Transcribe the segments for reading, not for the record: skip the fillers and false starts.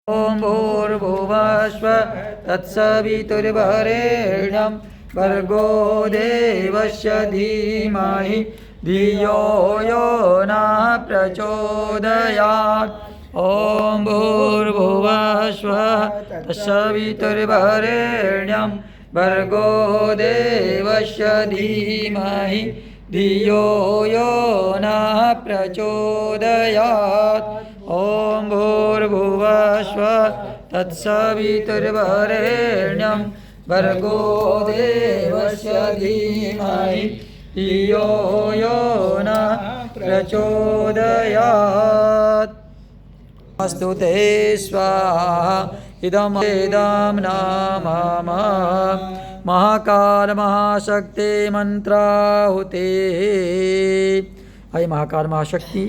ॐ भूर्भुवस्व तत्सवितुर्वरेण्यं भर्गो देवस्य धीमहि धियो यो नः प्रचोदयात्। ॐ भूर्भुवस्व तत्सवितुर्वरेण्यं भर्गो देवस्य धीमहि धियो यो नः प्रचोदयात्। ॐ भूर्भुवस्व तत्सवितुर्वरेण्यं भर्गो देवस्य धीमहि धियो यो नः प्रचोदयात्। अस्तु ते स्वाहा इदं नाम महाकाल महाशक्ति मंत्राहुते। आइए महाकाल महाशक्ति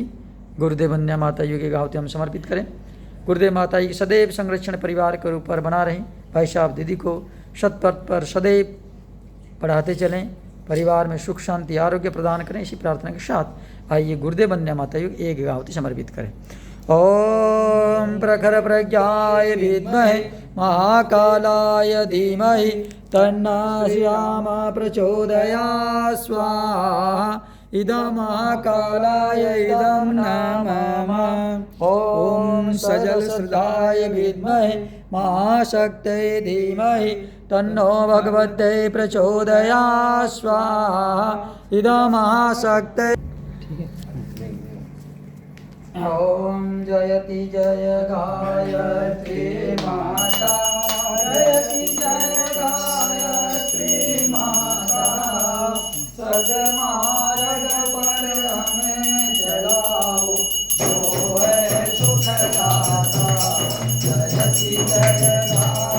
गुरुदेव वंदना माता जी की आहुति हम समर्पित करें। गुरुदेव माता जी की सदैव संरक्षण परिवार के ऊपर बना रहें। भाई साहब दीदी को सतपथ पर सदैव पढ़ाते चलें, परिवार में सुख शांति आरोग्य प्रदान करें। इसी प्रार्थना के साथ आइए गुरुदेव वंदना माता जी की एक आहुति समर्पित करें। ओम प्रखर प्रज्ञाय विद्महे महाकालाय धीमहि तन्नः श्यामा प्रचोदयात्। स्वाहा इदं महाकालाय इदं नमः। ओम सजल श्रद्धाय विद्महे महाशक्तये धीमहि तन्नो भगवते प्रचोदयात्। स्वाहा इदं महाशक्तये। ओम जयति जय गायत्री माता, जयति जय गायत्री माता, सदमार्ग पर हमें चलाओ जो है सुखदाता। जयति जय गायत्री